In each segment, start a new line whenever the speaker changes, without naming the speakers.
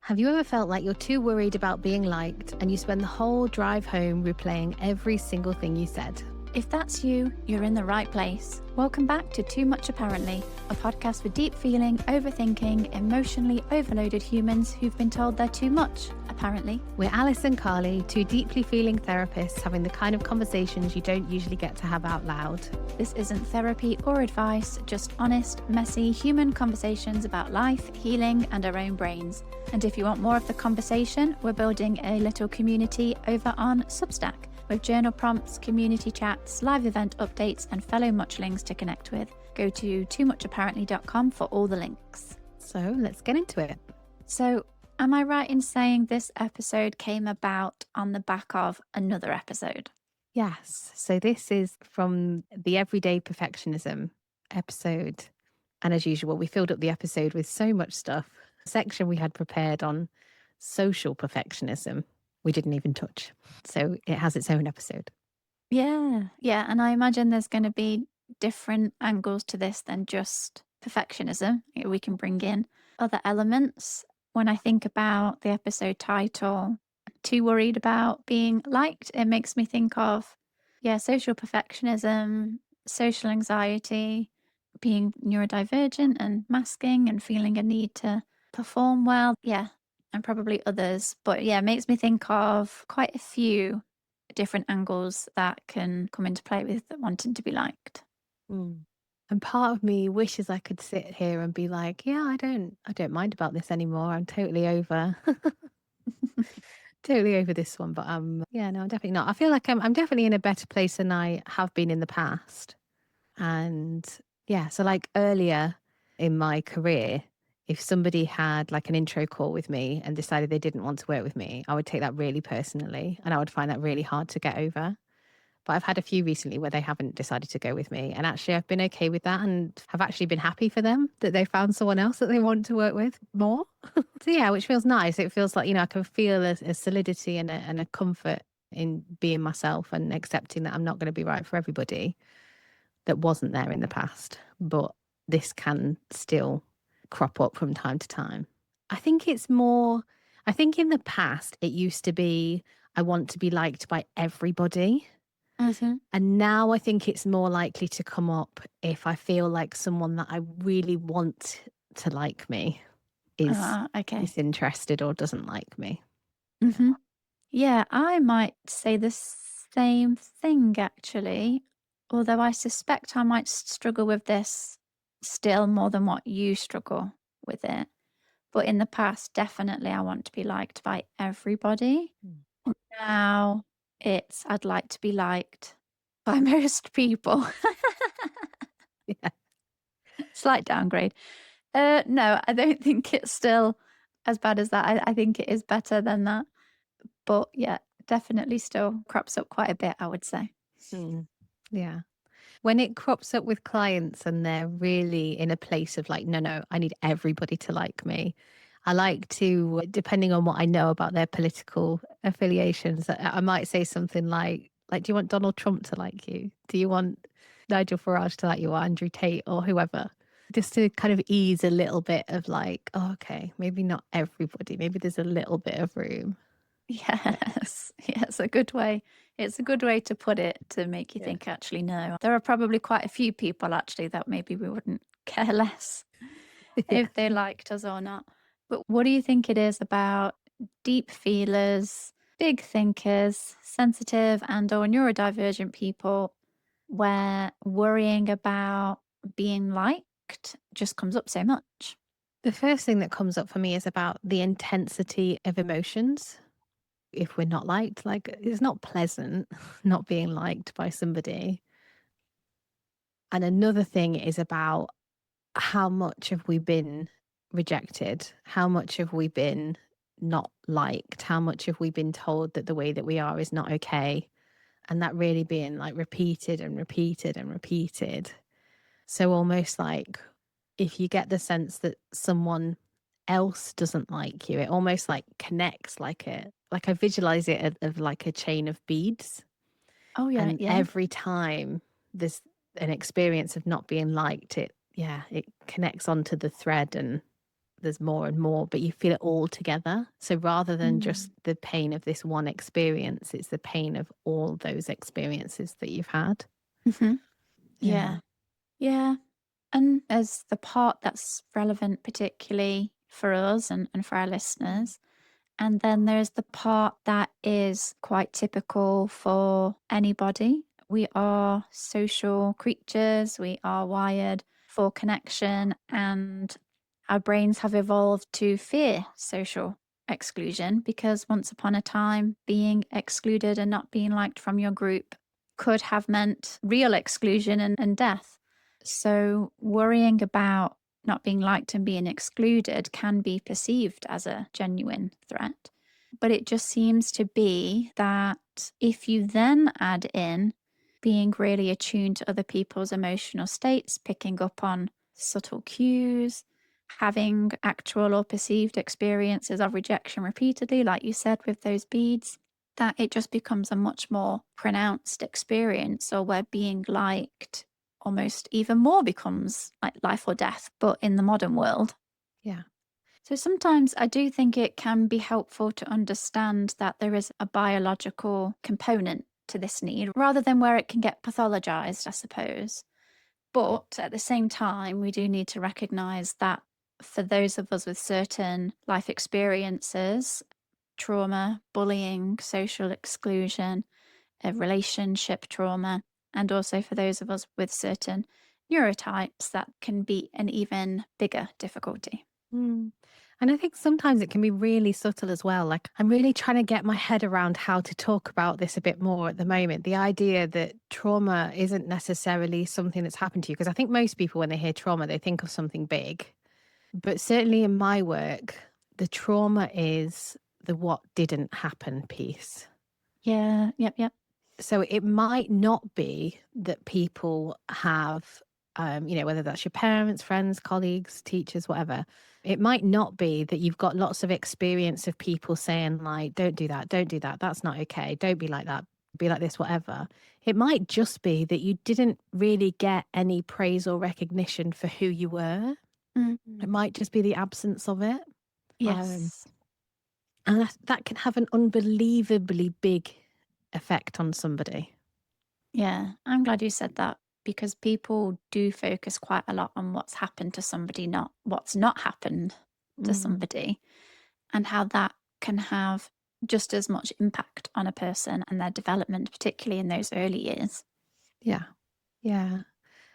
Have you ever felt like you're too worried about being liked and you spend the whole drive home replaying every single thing you said?
If that's you, you're in the right place. Welcome back to Too Much Apparently, a podcast for deep feeling, overthinking, emotionally overloaded humans who've been told they're too much, apparently.
We're Alice and Carly, two deeply feeling therapists having the kind of conversations you don't usually get to have out loud.
This isn't therapy or advice, just honest, messy, human conversations about life, healing, and our own brains. And if you want more of the conversation, we're building a little community over on Substack, with journal prompts, community chats, live event updates, and fellow muchlings to connect with. Go to toomuchapparently.com for all the links.
So let's get into it.
So, am I right in saying this episode came about on the back of another episode?
Yes. So this is from the Everyday Perfectionism episode. And as usual, we filled up the episode with so much stuff. A section we had prepared on social perfectionism, we didn't even touch. So it has its own episode.
Yeah. And I imagine there's going to be different angles to this than just perfectionism. We can bring in other elements. When I think about the episode title, Too Worried About Being Liked, it makes me think of, social perfectionism, social anxiety, being neurodivergent and masking and feeling a need to perform well. Yeah. And probably others. But it makes me think of quite a few different angles that can come into play with wanting to be liked.
And part of me wishes I could sit here and be like, yeah, I don't mind about this anymore. I'm totally over totally over this one. But no, I'm definitely not. I feel like I'm definitely in a better place than I have been in the past. And so like earlier in my career, if somebody had like an intro call with me and decided they didn't want to work with me, I would take that really personally and I would find that really hard to get over. But I've had a few recently where they haven't decided to go with me. And actually, I've been okay with that and have actually been happy for them that they found someone else that they want to work with more. So which feels nice. It feels like, I can feel a solidity and a comfort in being myself and accepting that I'm not going to be right for everybody. That wasn't there in the past, but this can still crop up from time to time. I think in the past, it used to be, I want to be liked by everybody.
Mm-hmm.
And now I think it's more likely to come up if I feel like someone that I really want to like me is disinterested or doesn't like me.
Mm-hmm. Yeah, I might say the same thing actually, although I suspect I might struggle with this still more than what you struggle with it. But in the past, definitely I want to be liked by everybody. Now I'd like to be liked by most people.
Yeah.
Slight downgrade. No, I don't think it's still as bad as that. I think it is better than that. But definitely still crops up quite a bit, I would say.
Yeah. When it crops up with clients and they're really in a place of like, no, I need everybody to like me. I like to, depending on what I know about their political affiliations, I might say something like, do you want Donald Trump to like you? Do you want Nigel Farage to like you or Andrew Tate or whoever? Just to kind of ease a little bit of like, oh, okay, maybe not everybody. Maybe there's a little bit of room.
Yes. Yeah, it's a good way. It's a good way to put it to make you think, actually, no. There are probably quite a few people actually that maybe we wouldn't care less if they liked us or not. But what do you think it is about deep feelers, big thinkers, sensitive and or neurodivergent people where worrying about being liked just comes up so much?
The first thing that comes up for me is about the intensity of emotions. If we're not liked, like it's not pleasant not being liked by somebody. And another thing is about how much have we been rejected? How much have we been not liked? How much have we been told that the way that we are is not okay? And that really being like repeated and repeated and repeated. So almost like if you get the sense that someone else doesn't like you, it almost like connects like I visualize it of like a chain of beads.
Oh, yeah.
And every time there's an experience of not being liked, it connects onto the thread and there's more and more, but you feel it all together. So rather than
Mm.
just the pain of this one experience, it's the pain of all those experiences that you've had.
Hmm.
Yeah.
Yeah. Yeah. And there's the part that's relevant, particularly for us and for our listeners. And then there's the part that is quite typical for anybody. We are social creatures, we are wired for connection, and our brains have evolved to fear social exclusion because once upon a time, being excluded and not being liked from your group could have meant real exclusion and death. So, worrying about not being liked and being excluded can be perceived as a genuine threat. But it just seems to be that if you then add in being really attuned to other people's emotional states, picking up on subtle cues, having actual or perceived experiences of rejection repeatedly, like you said with those beads, that it just becomes a much more pronounced experience, or where being liked almost even more becomes like life or death, but in the modern world.
Yeah.
So sometimes I do think it can be helpful to understand that there is a biological component to this need rather than where it can get pathologized, I suppose. But at the same time, we do need to recognize that for those of us with certain life experiences, trauma, bullying, social exclusion, relationship trauma, and also for those of us with certain neurotypes, that can be an even bigger difficulty.
Mm. And I think sometimes it can be really subtle as well. Like, I'm really trying to get my head around how to talk about this a bit more at the moment. The idea that trauma isn't necessarily something that's happened to you. Because I think most people, when they hear trauma, they think of something big. But certainly in my work, the trauma is the what didn't happen piece.
Yeah, yep, yep.
So it might not be that people have, whether that's your parents, friends, colleagues, teachers, whatever. It might not be that you've got lots of experience of people saying, like, don't do that, don't do that, that's not okay, don't be like that, be like this, whatever. It might just be that you didn't really get any praise or recognition for who you were. It
Mm.
might just be the absence of it. Um,
Yes.
and that can have an unbelievably big effect on somebody.
Yeah, I'm glad you said that because people do focus quite a lot on what's happened to somebody, not what's not happened to
Mm.
somebody, and how that can have just as much impact on a person and their development, particularly in those early years.
Yeah. Yeah.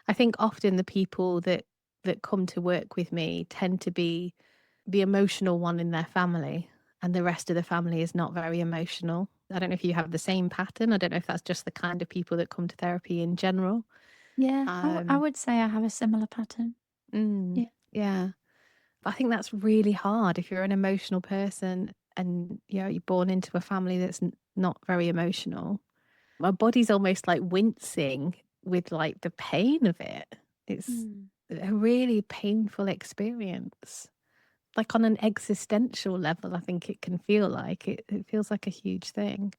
I think often the people that come to work with me tend to be the emotional one in their family, and the rest of the family is not very emotional. I don't know if you have the same pattern. I don't know if that's just the kind of people that come to therapy in general.
Yeah, I
Um,
would say I have a similar pattern.
mm,
Yeah.
yeah. But I think that's really hard if you're an emotional person and you're born into a family that's not very emotional. My body's almost like wincing with like the pain of it. It's
Mm.
a really painful experience. Like on an existential level, I think it can feel like it feels like a huge thing.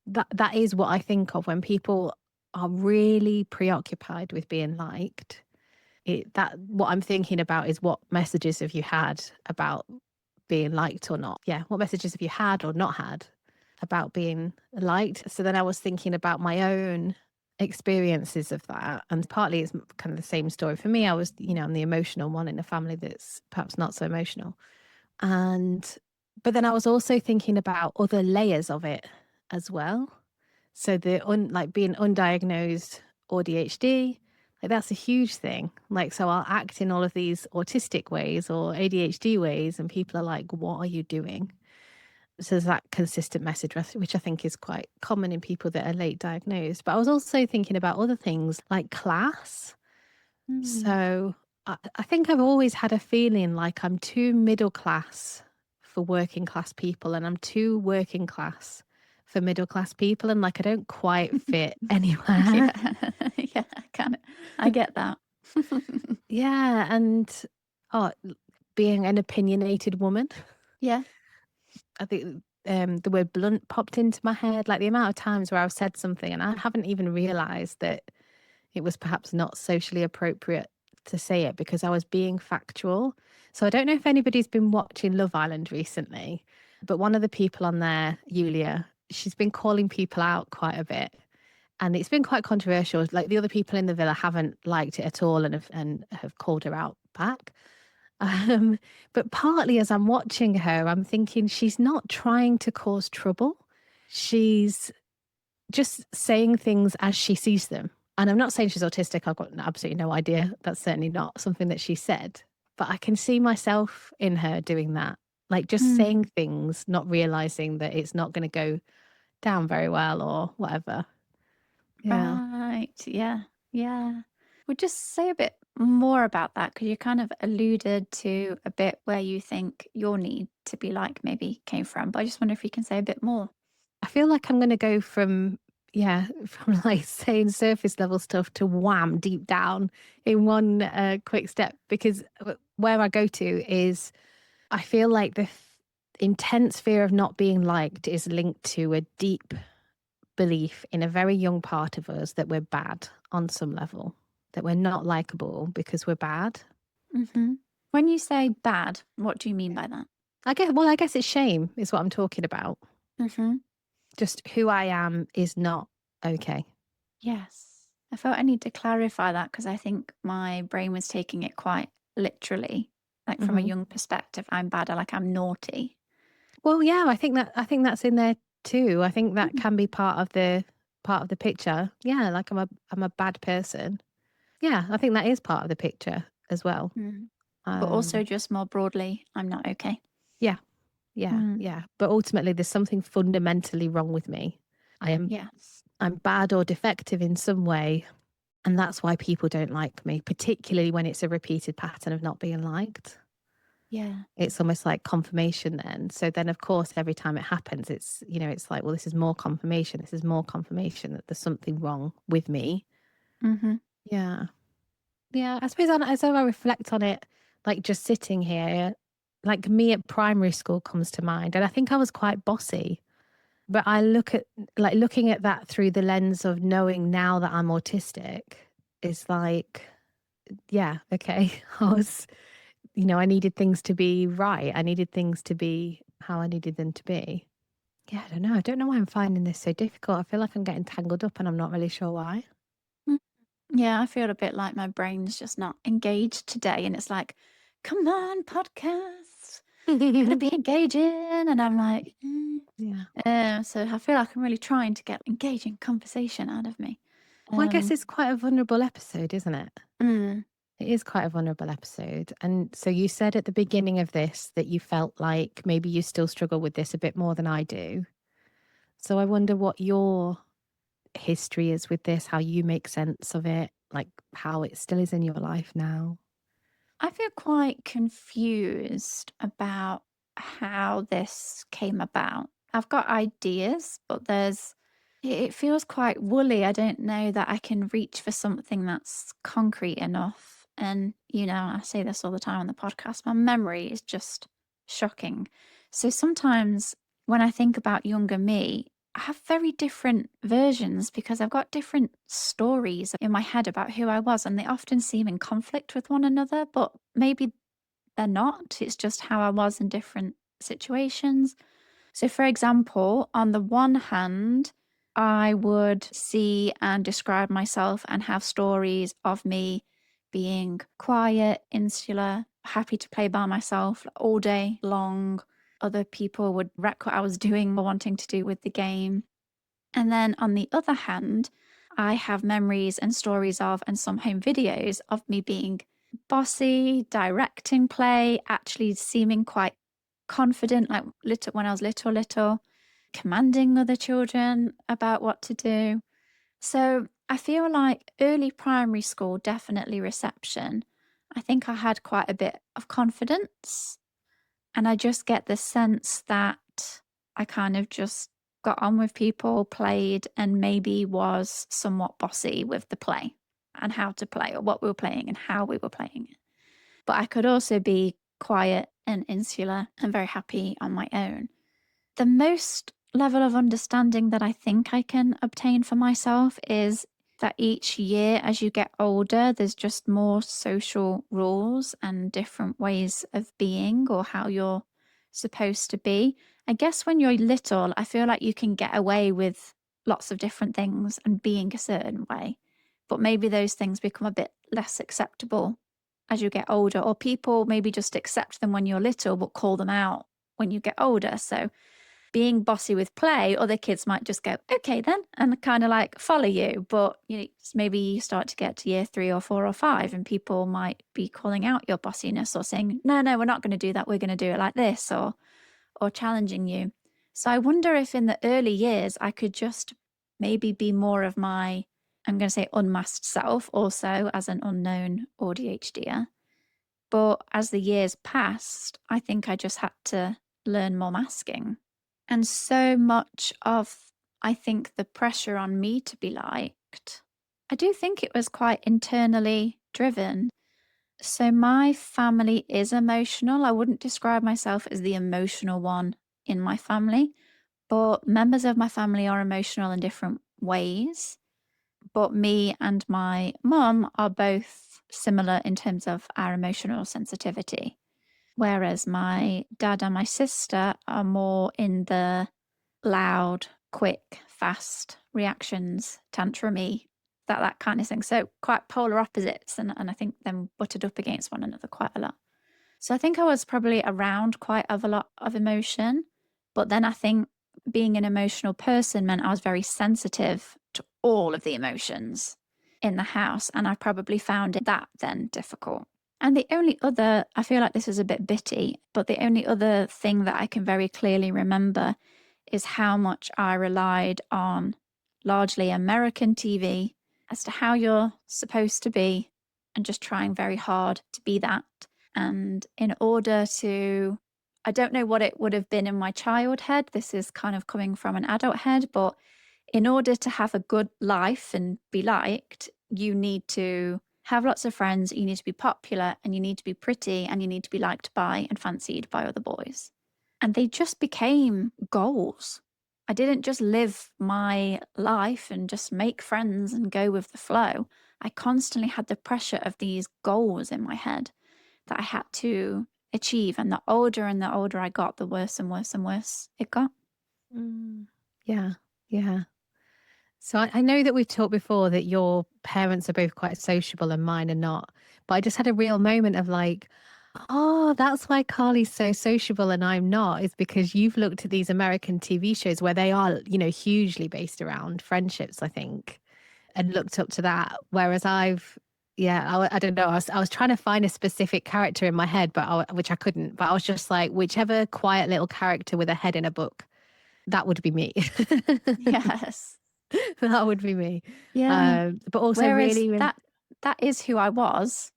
That is what I think of when people are really preoccupied with being liked. That what I'm thinking about is what messages have you had about being liked or not? Yeah, what messages have you had or not had about being liked? So then I was thinking about my own experiences of that, and partly it's kind of the same story for me. I was, I'm the emotional one in a family that's perhaps not so emotional, and but then I was also thinking about other layers of it as well. So like being undiagnosed ADHD, like that's a huge thing. Like, so I'll act in all of these autistic ways or ADHD ways, and people are like, "What are you doing?" So there's that consistent message, which I think is quite common in people that are late diagnosed. But I was also thinking about other things like class.
Mm.
So I think I've always had a feeling like I'm too middle class for working class people, and I'm too working class for middle class people. And like I don't quite fit anywhere.
Yeah. Yeah, I get that.
Yeah. And oh, being an opinionated woman,
Yeah.
I think the word blunt popped into my head. Like the amount of times where I've said something and I haven't even realized that it was perhaps not socially appropriate to say it because I was being factual. So I don't know if anybody's been watching Love Island recently, but one of the people on there, Yulia, she's been calling people out quite a bit. And it's been quite controversial. Like the other people in the villa haven't liked it at all and have called her out back. But partly as I'm watching her, I'm thinking she's not trying to cause trouble. She's just saying things as she sees them. And I'm not saying she's autistic. I've got absolutely no idea. That's certainly not something that she said. But I can see myself in her doing that, like just
Mm.
saying things, not realizing that it's not going to go down very well or whatever. Yeah.
Right. Yeah. Yeah. Would just say a bit more about that because you kind of alluded to a bit where you think your need to be like maybe came from. But I just wonder if you can say a bit more.
I feel like I'm going to go from, yeah, from like saying surface level stuff to wham deep down in one quick step because where I go to is I feel like the intense fear of not being liked is linked to a deep belief in a very young part of us that we're bad on some level, that we're not likable because we're bad.
Hmm. When you say bad, what do you mean by that?
I guess it's shame is what I'm talking about.
Hmm.
Just who I am is not okay.
Yes. I felt I need to clarify that because I think my brain was taking it quite literally. Like from a
Hmm.
young perspective, I'm bad, like I'm naughty.
Well, yeah, I think that's in there too. I think that
Mm.
can be part of the picture. Yeah, like I'm a bad person. Yeah, I think that is part of the picture as well.
Mm. But also
Um,
just more broadly, I'm not okay.
yeah, yeah,
Mm.
yeah. But ultimately, there's something fundamentally wrong with me. I am
Yes.
I'm bad or defective in some way, and that's why people don't like me, particularly when it's a repeated pattern of not being liked.
Yeah.
It's almost like confirmation then. So then, of course, every time it happens, it's, you know, it's like, well, this is more confirmation. This is more confirmation that there's something wrong with me.
Hmm.
Yeah. Yeah. I suppose as I reflect on it, like just sitting here, like me at primary school comes to mind. And I think I was quite bossy. But I look at like looking at that through the lens of knowing now that I'm autistic is like, yeah, okay. I was, you know, I needed things to be right. I needed things to be how I needed them to be. Yeah, I don't know. I don't know why I'm finding this so difficult. I feel like I'm getting tangled up and I'm not really sure why.
Yeah, I feel a bit like my brain's just not engaged today. And it's like, come on, podcast, gotta be engaging. And I'm like,
Yeah.
so I feel like I'm really trying to get engaging conversation out of me.
Well, I guess
Um,
it's quite a vulnerable episode, isn't it?
mm,
It is quite a vulnerable episode. And so you said at the beginning of this that you felt like maybe you still struggle with this a bit more than I do. So I wonder what your history is with this, how you make sense of it, like how it still is in your life now.
I feel quite confused about how this came about. I've got ideas, but it feels quite woolly. I don't know that I can reach for something that's concrete enough. And, I say this all the time on the podcast, my memory is just shocking. So sometimes when I think about younger me, I have very different versions because I've got different stories in my head about who I was, and they often seem in conflict with one another, but maybe they're not. It's just how I was in different situations. So, for example, on the one hand, I would see and describe myself and have stories of me being quiet, insular, happy to play by myself all day long. Other people would wreck what I was doing or wanting to do with the game. And then on the other hand, I have memories and stories of, and some home videos of me being bossy, directing play, actually seeming quite confident, like little when I was little, commanding other children about what to do. So I feel like early primary school, definitely reception. I think I had quite a bit of confidence. And I just get the sense that I kind of just got on with people, played, and maybe was somewhat bossy with the play and how to play or what we were playing and how we were playing it. But I could also be quiet and insular and very happy on my own. The most level of understanding that I think I can obtain for myself is that each year as you get older, there's just more social rules and different ways of being or how you're supposed to be. I guess when you're little, I feel like you can get away with lots of different things and being a certain way. But maybe those things become a bit less acceptable as you get older, or people maybe just accept them when you're little, but call them out when you get older. So being bossy with play, other kids might just go, okay, then, and kind of like follow you. But maybe you start to get to year 3 or 4 or 5, and people might be calling out your bossiness or saying, no, no, we're not going to do that. We're going to do it like this, or challenging you. So I wonder if in the early years I could just maybe be more of my, I'm going to say unmasked self, also as an unknown ADHDer. But as the years passed, I think I just had to learn more masking. And so much of, I think, the pressure on me to be liked, I do think it was quite internally driven. So my family is emotional. I wouldn't describe myself as the emotional one in my family, but members of my family are emotional in different ways. But me and my mum are both similar in terms of our emotional sensitivity. Whereas my dad and my sister are more in the loud, quick, fast reactions, tantrumy, that kind of thing. So quite polar opposites, and I think them butted up against one another quite a lot. So I think I was probably around quite a lot of emotion, but then I think being an emotional person meant I was very sensitive to all of the emotions in the house, and I probably found that then difficult. And the only other, I feel like this is a bit bitty, but the only other thing that I can very clearly remember is how much I relied on largely American TV as to how you're supposed to be, and just trying very hard to be that. And in order to, I don't know what it would have been in my child head. This is kind of coming from an adult head, but in order to have a good life and be liked, you need to have lots of friends, you need to be popular, and you need to be pretty, and you need to be liked by and fancied by other boys. And they just became goals. I didn't just live my life and just make friends and go with the flow. I constantly had the pressure of these goals in my head that I had to achieve. And the older I got, the worse and worse and worse it got.
Mm. Yeah, yeah. So I know that we've talked before that your parents are both quite sociable and mine are not. But I just had a real moment of like, oh, that's why Carly's so sociable and I'm not, is because you've looked at these American TV shows where they are, hugely based around friendships, I think, and looked up to that. Whereas I don't know, I was trying to find a specific character in my head, which I couldn't. But I was just like, whichever quiet little character with a head in a book, that would be me.
Yes.
That would be me.
Yeah.
But also
Whereas
really,
that is who I was,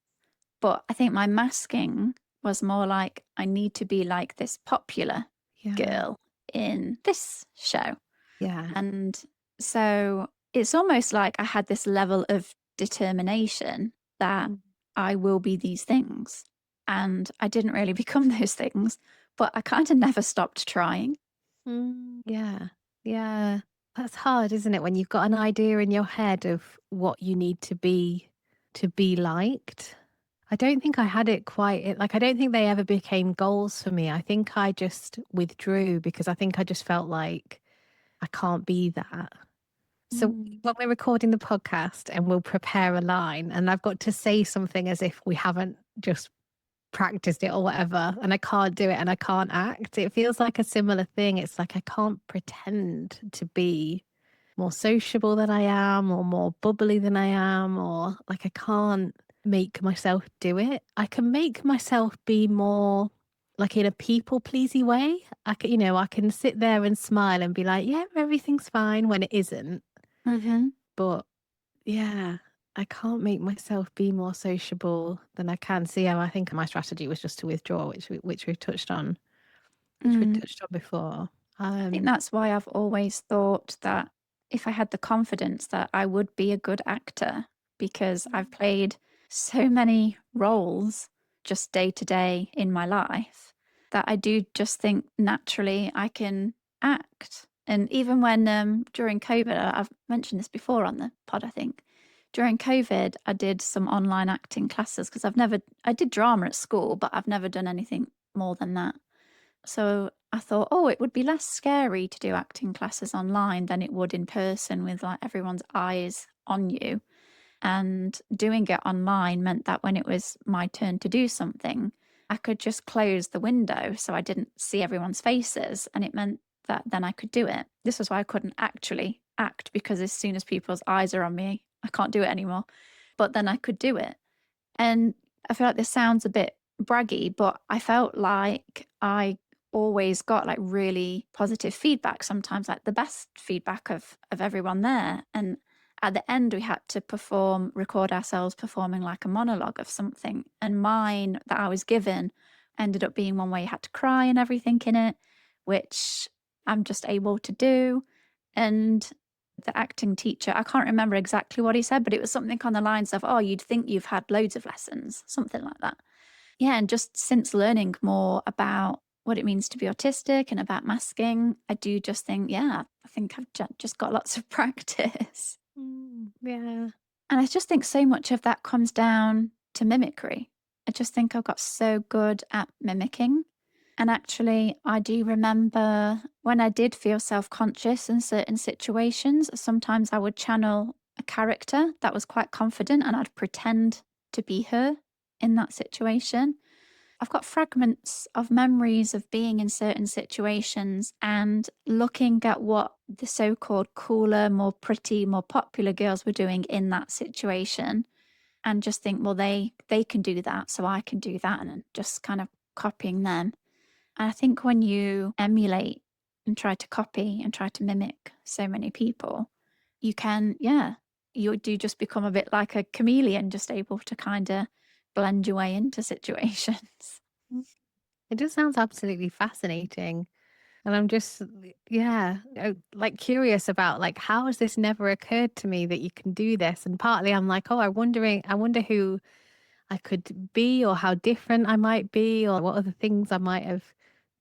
but I think my masking was more like I need to be like this popular
yeah,
girl in this show.
yeah.
And so it's almost like I had this level of determination that
Mm,
I will be these things. And I didn't really become those things, but I kind of never stopped trying.
yeah, yeah. That's hard, isn't it? When you've got an idea in your head of what you need to be liked. I don't think I had it quite like I don't think they ever became goals for me. I think I just withdrew because I think I just felt like I can't be that. So
Mm.
when we're recording the podcast and we'll prepare a line and I've got to say something as if we haven't just practiced it or whatever, and I can't do it and I can't act, it feels like a similar thing. It's like I can't pretend to be more sociable than I am or more bubbly than I am, or like I can't make myself do it. I can make myself be more like in a people pleasy way. I can sit there and smile and be like, yeah, everything's fine when it isn't.
Hmm.
But yeah, I can't make myself be more sociable than I can. So yeah, I think my strategy was just to withdraw, which we've touched on, which we
Mm.
touched on before.
I think
Um,
that's why I've always thought that if I had the confidence that I would be a good actor, because I've played so many roles just day to day in my life, that I do just think naturally I can act. And even when during COVID, I've mentioned this before on the pod, I think, During COVID, I did some online acting classes because I did drama at school, but I've never done anything more than that. So I thought, oh, it would be less scary to do acting classes online than it would in person with like everyone's eyes on you. And doing it online meant that when it was my turn to do something, I could just close the window so I didn't see everyone's faces. And it meant that then I could do it. This was why I couldn't actually act because as soon as people's eyes are on me, I can't do it anymore. But then I could do it. And I feel like this sounds a bit braggy, but I felt like I always got like really positive feedback, sometimes like the best feedback of everyone there. And at the end we had to record ourselves performing like a monologue of something. And mine that I was given ended up being one where you had to cry and everything in it, which I'm just able to do. And the acting teacher, I can't remember exactly what he said, but it was something on the lines of, oh, you'd think you've had loads of lessons, something like that. Yeah. And just since learning more about what it means to be autistic and about masking, I do just think, yeah, I think I've just got lots of practice.
Yeah.
And I just think so much of that comes down to mimicry. I just think I've got so good at mimicking. And actually, I do remember when I did feel self conscious in certain situations, sometimes I would channel a character that was quite confident and I'd pretend to be her in that situation. I've got fragments of memories of being in certain situations and looking at what the so called cooler, more pretty, more popular girls were doing in that situation and just think, well, they can do that, so I can do that, and then just kind of copying them. And I think when you emulate and try to copy and try to mimic so many people, you can, yeah, you do just become a bit like a chameleon, just able to kind of blend your way into situations.
Mm. It just sounds absolutely fascinating. And I'm just, yeah, like curious about like, how has this never occurred to me that you can do this? And partly I'm like, oh, I wonder who I could be or how different I might be or what other things I might have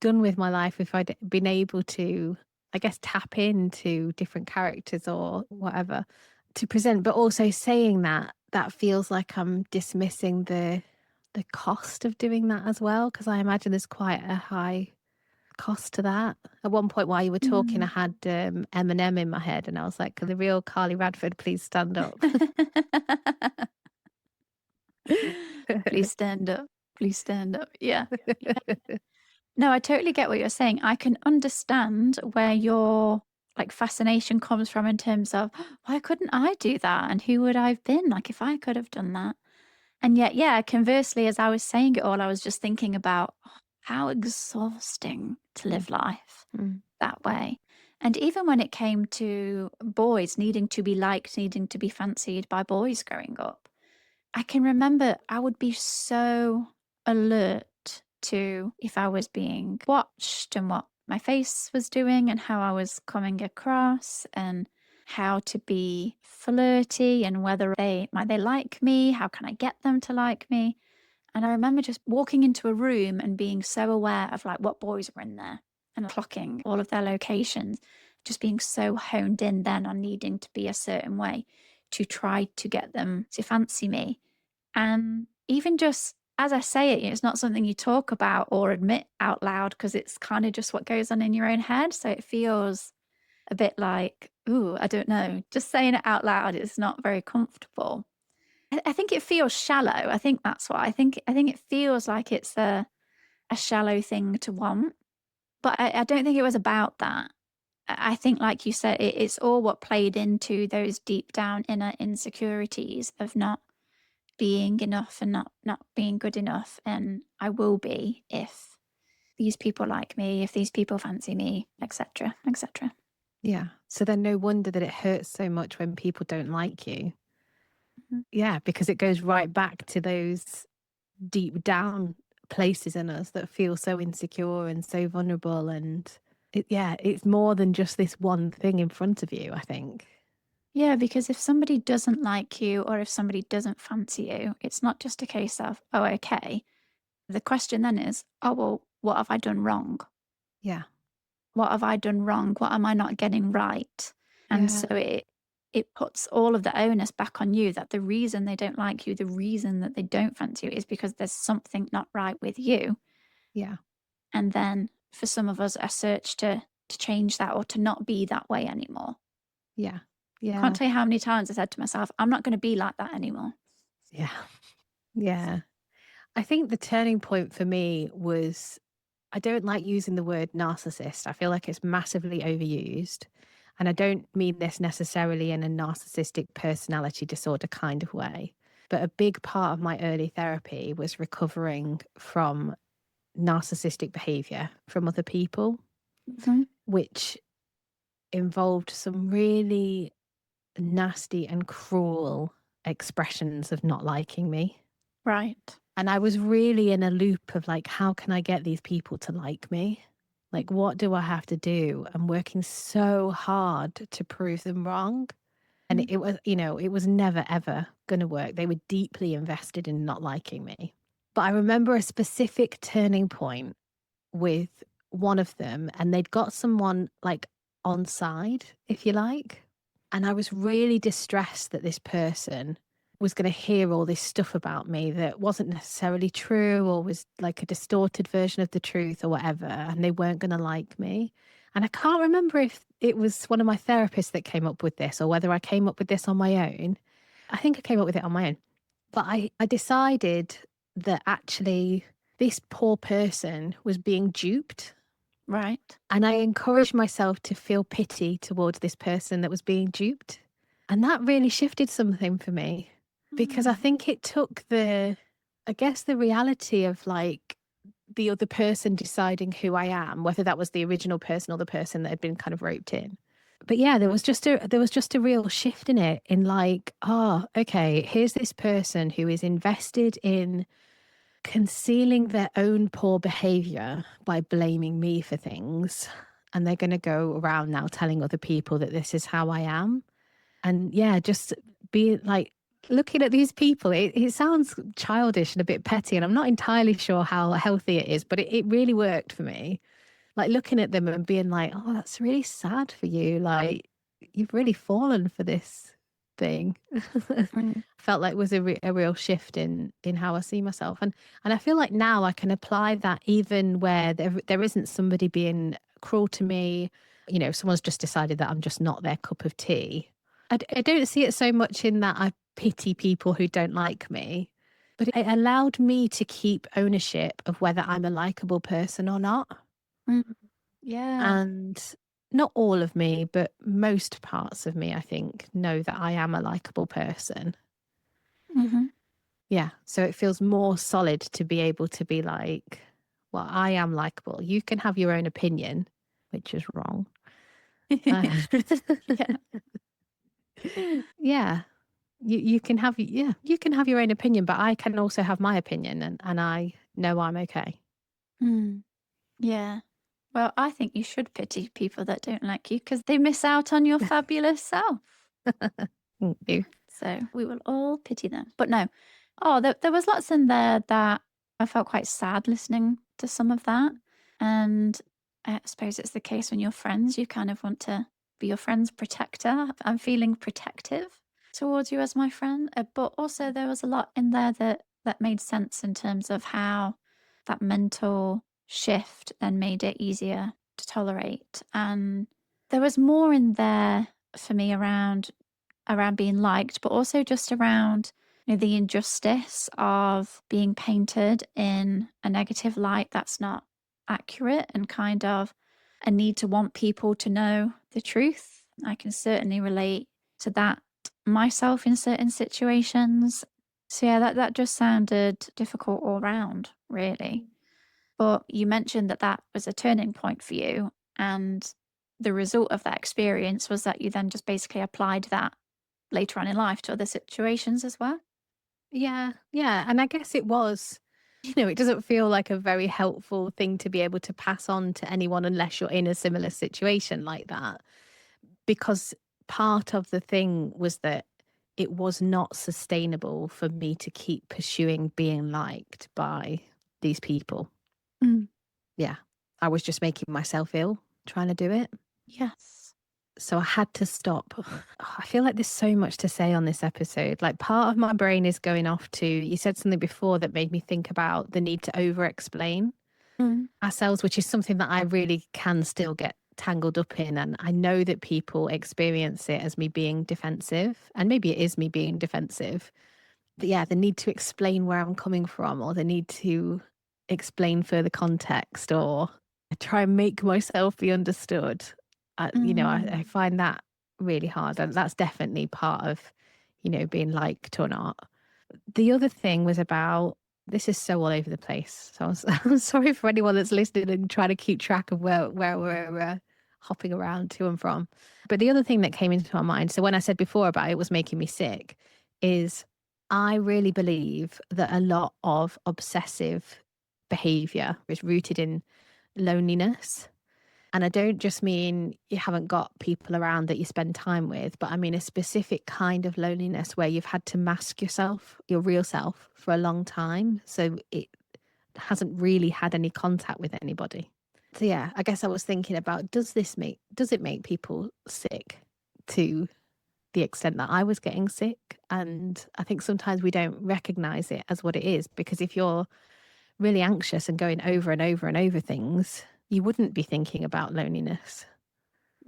done with my life if I'd been able to, I guess, tap into different characters or whatever to present. But also saying that, that feels like I'm dismissing the cost of doing that as well, because I imagine there's quite a high cost to that. At one point while you were talking, I
Mm.
had Eminem in my head and I was like, "Can the real Carly Radford please stand up?"
Please stand up. Please stand up. Yeah. Yeah. No, I totally get what you're saying. I can understand where your like fascination comes from in terms of why couldn't I do that? And who would I have been like if I could have done that? And yet, yeah, conversely, as I was saying it all, I was just thinking about how exhausting to
Mm,
live life
mm.
that way. And even when it came to boys needing to be liked, needing to be fancied by boys growing up, I can remember I would be so alert to if I was being watched and what my face was doing and how I was coming across and how to be flirty and whether they like me, how can I get them to like me? And I remember just walking into a room and being so aware of like what boys were in there and clocking all of their locations, just being so honed in then on needing to be a certain way to try to get them to fancy me. And even just as I say it, it's not something you talk about or admit out loud because it's kind of just what goes on in your own head. So it feels a bit like, ooh, I don't know. Just saying it out loud is not very comfortable. I think it feels shallow. I think that's what I think it feels like it's a shallow thing to want. But I don't think it was about that. I think, like you said, it's all what played into those deep down inner insecurities of not being enough and not being good enough. And I will be if these people like me, if these people fancy me, etc., etc.
Yeah. So then no wonder that it hurts so much when people don't like you. Yeah, because it goes right back to those deep down places in us that feel so insecure and so vulnerable. And yeah, it's more than just this one thing in front of you, I think.
Yeah, because if somebody doesn't like you or if somebody doesn't fancy you, it's not just a case of, oh, okay. The question then is, oh, well, what have I done wrong?
Yeah.
What have I done wrong? What am I not getting right? And so
Yeah.
it puts all of the onus back on you that the reason they don't like you, the reason that they don't fancy you is because there's something not right with you.
Yeah.
And then for some of us, a search to change that or to not be that way anymore.
Yeah.
Can't
Yeah.
tell you how many times I said to myself, I'm not going to be like that anymore.
Yeah. Yeah. I think the turning point for me was I don't like using the word narcissist. I feel like it's massively overused. And I don't mean this necessarily in a narcissistic personality disorder kind of way. But a big part of my early therapy was recovering from narcissistic behavior from other people,
Mhm.
which involved some really nasty and cruel expressions of not liking me.
Right.
And I was really in a loop of like, how can I get these people to like me? Like, what do I have to do? I'm working so hard to prove them wrong. And
Mm.
it was, it was never, ever going to work. They were deeply invested in not liking me. But I remember a specific turning point with one of them, and they'd got someone like on side, if you like. And I was really distressed that this person was going to hear all this stuff about me that wasn't necessarily true or was like a distorted version of the truth or whatever. And they weren't going to like me. And I can't remember if it was one of my therapists that came up with this or whether I came up with this on my own. I think I came up with it on my own. But I decided that actually this poor person was being duped.
Right.
And I encouraged myself to feel pity towards this person that was being duped. And that really shifted something for me because I
Mm.
think it took I guess, the reality of like the other person deciding who I am, whether that was the original person or the person that had been kind of roped in. But yeah, there was just a real shift in it in like, oh, okay, here's this person who is invested in concealing their own poor behavior by blaming me for things. And they're going to go around now telling other people that this is how I am. And yeah, just be like looking at these people, it sounds childish and a bit petty. And I'm not entirely sure how healthy it is, but it really worked for me. Like looking at them and being like, oh, that's really sad for you. Like, you've really fallen for this thing.
Mm.
Felt like was a real shift in how I see myself, and I feel like now I can apply that even where there isn't somebody being cruel to me. Someone's just decided that I'm just not their cup of tea. I don't see it so much in that I pity people who don't like me, but it allowed me to keep ownership of whether I'm a likable person or not.
Mm. Yeah.
And not all of me, but most parts of me, I think, know that I am a likable person.
Hmm.
Yeah. So it feels more solid to be able to be like, well, I am likable. You can have your own opinion, which is wrong. Uh,
Yeah.
yeah. You can have, yeah, you can have your own opinion, but I can also have my opinion and I know I'm okay.
Mm. Yeah. Well, I think you should pity people that don't like you because they miss out on your fabulous self.
Thank you.
So we will all pity them. But no, oh, there was lots in there that I felt quite sad listening to some of that. And I suppose it's the case when you're friends, you kind of want to be your friend's protector. I'm feeling protective towards you as my friend. But also there was a lot in there that made sense in terms of how that mental shift then made it easier to tolerate. And there was more in there for me around being liked, but also just around the injustice of being painted in a negative light that's not accurate and kind of a need to want people to know the truth. I can certainly relate to that myself in certain situations. So yeah, that just sounded difficult all round, really. But you mentioned that that was a turning point for you, and the result of that experience was that you then just basically applied that later on in life to other situations as well?
Yeah. Yeah. And I guess it was, it doesn't feel like a very helpful thing to be able to pass on to anyone unless you're in a similar situation like that. Because part of the thing was that it was not sustainable for me to keep pursuing being liked by these people.
Mm.
Yeah. I was just making myself ill trying to do it.
Yes.
So I had to stop. I feel like there's so much to say on this episode. Like part of my brain is going off to, you said something before that made me think about the need to over explain
Mm.
ourselves, which is something that I really can still get tangled up in. And I know that people experience it as me being defensive, and maybe it is me being defensive. But yeah, the need to explain where I'm coming from, or the need to explain further context, or try and make myself be understood. I
Mm.
find that really hard. And that's definitely part of, being liked or not. The other thing was about, this is so all over the place. So I'm sorry for anyone that's listening and trying to keep track of where we're hopping around to and from. But the other thing that came into my mind, so when I said before about it was making me sick, is I really believe that a lot of obsessive behavior is rooted in loneliness. And I don't just mean you haven't got people around that you spend time with, but I mean a specific kind of loneliness where you've had to mask yourself, your real self, for a long time. So it hasn't really had any contact with anybody. So yeah, I guess I was thinking about, does it make people sick to the extent that I was getting sick? And I think sometimes we don't recognize it as what it is, because if you're really anxious and going over and over and over things, you wouldn't be thinking about loneliness.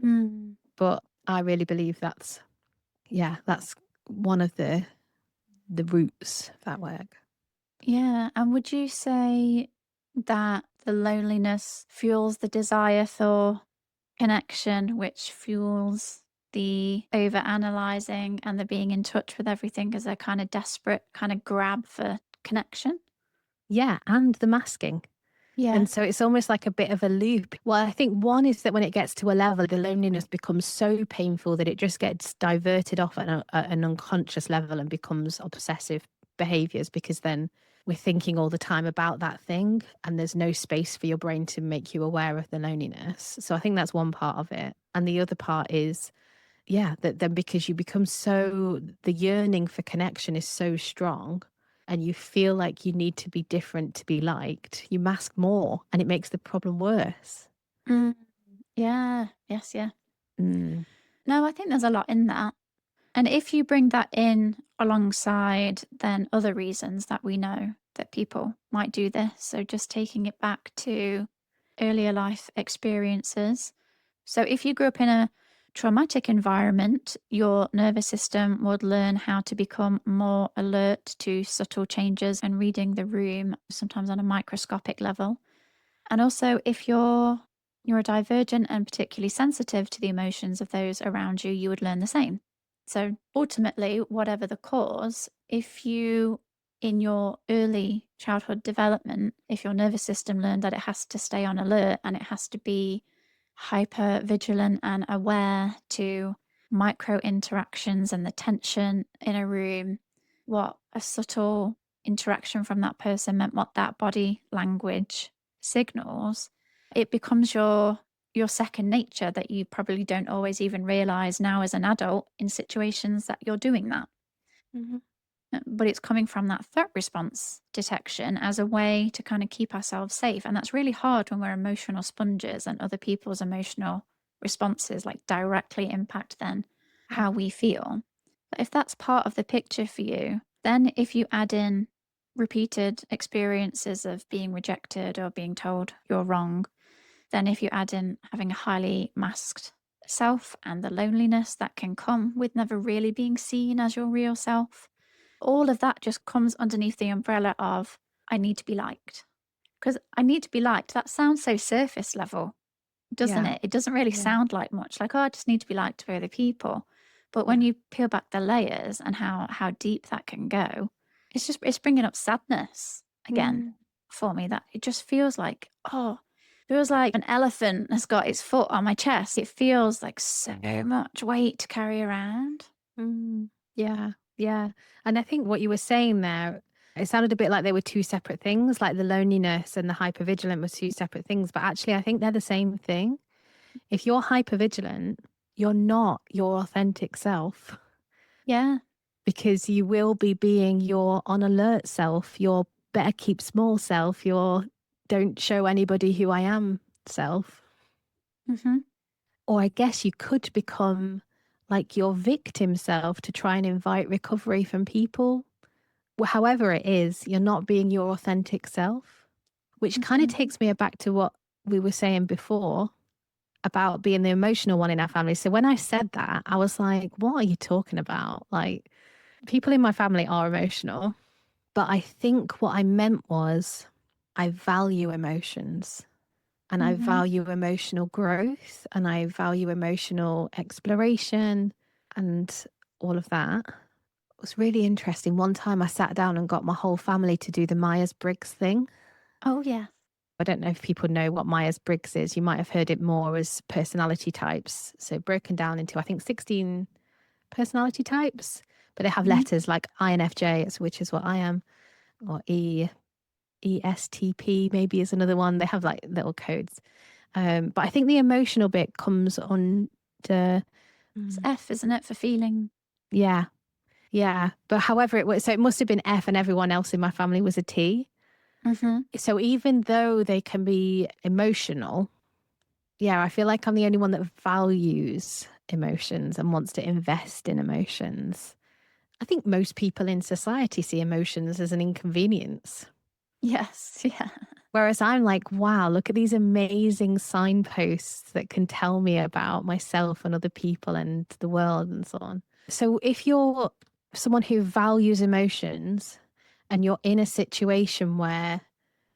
Mm.
But I really believe that's one of the roots of that work.
Yeah. And would you say that the loneliness fuels the desire for connection, which fuels the over analyzing and the being in touch with everything as a kind of desperate kind of grab for connection?
Yeah, and the masking.
Yeah.
And so it's almost like a bit of a loop. Well, I think one is that when it gets to a level, the loneliness becomes so painful that it just gets diverted off at an unconscious level and becomes obsessive behaviors, because then we're thinking all the time about that thing and there's no space for your brain to make you aware of the loneliness. So I think that's one part of it. And the other part is, yeah, that then because you become so, the yearning for connection is so strong and you feel like you need to be different to be liked, you mask more and it makes the problem worse.
Mm. Yeah. Yes. Yeah.
Mm.
No, I think there's a lot in that. And if you bring that in alongside then other reasons that we know that people might do this, so just taking it back to earlier life experiences. So if you grew up in a traumatic environment, your nervous system would learn how to become more alert to subtle changes and reading the room, sometimes on a microscopic level. And also, if you're neurodivergent and particularly sensitive to the emotions of those around you, you would learn the same. So ultimately, whatever the cause, if you, in your early childhood development, if your nervous system learned that it has to stay on alert and it has to be hyper vigilant and aware to micro interactions and the tension in a room, what a subtle interaction from that person meant, what that body language signals, it becomes your second nature that you probably don't always even realize now as an adult in situations that you're doing that.
Mhm.
But it's coming from that threat response detection as a way to kind of keep ourselves safe. And that's really hard when we're emotional sponges and other people's emotional responses like directly impact then how we feel. But if that's part of the picture for you, then if you add in repeated experiences of being rejected or being told you're wrong, then if you add in having a highly masked self and the loneliness that can come with never really being seen as your real self, all of that just comes underneath the umbrella of I need to be liked. Because I need to be liked, that sounds so surface level, doesn't
Yeah.
it? It doesn't really
Yeah.
sound like much. Like, oh, I just need to be liked by other people. But when
Yeah.
you peel back the layers and how deep that can go, it's bringing up sadness again
Mm.
for me. That it just feels like feels like an elephant has got its foot on my chest. It feels like so much weight to carry around.
Mm. Yeah. Yeah. And I think what you were saying there, it sounded a bit like they were two separate things, like the loneliness and the hypervigilant were two separate things. But actually, I think they're the same thing. If you're hypervigilant, you're not your authentic self,
Yeah.
because you will be being your on alert self, your better keep small self, your don't show anybody who I am self.
Hmm.
Or I guess you could become like your victim self to try and invite recovery from people. However it is, you're not being your authentic self, which kind of
Mhm.
takes me back to what we were saying before about being the emotional one in our family. So when I said that, I was like, what are you talking about? Like, people in my family are emotional, but I think what I meant was I value emotions and I
Mhm.
value emotional growth and I value emotional exploration and all of that. It was really interesting. One time I sat down and got my whole family to do the Myers Briggs thing.
Oh, yeah.
I don't know if people know what Myers Briggs is. You might have heard it more as personality types. So broken down into, I think, 16 personality types, but they have
Mhm.
letters like INFJ, which is what I am, or ESTP maybe is another one. They have like little codes. But I think the emotional bit comes on to,
It's
mm,
F, isn't it, for feeling?
yeah, yeah. But however it was, so it must have been F and everyone else in my family was a T.
Mhm.
So even though they can be emotional, yeah, I feel like I'm the only one that values emotions and wants to invest in emotions. I think most people in society see emotions as an inconvenience.
Yes, yeah.
Whereas I'm like, wow, look at these amazing signposts that can tell me about myself and other people and the world and so on. So if you're someone who values emotions and you're in a situation where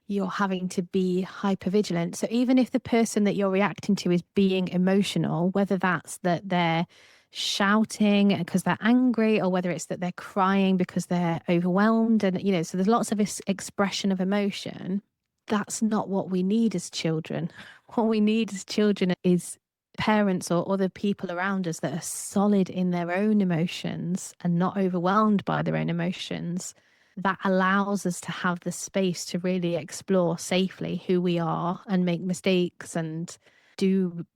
you're having to be hyper vigilant. So even if the person that you're reacting to is being emotional, whether that's that they're shouting because they're angry or whether it's that they're crying because they're overwhelmed and so there's lots of expression of emotion. That's not what we need as children. What we need as children is parents or other people around us that are solid in their own emotions and not overwhelmed by their own emotions. That allows us to have the space to really explore safely who we are and make mistakes and do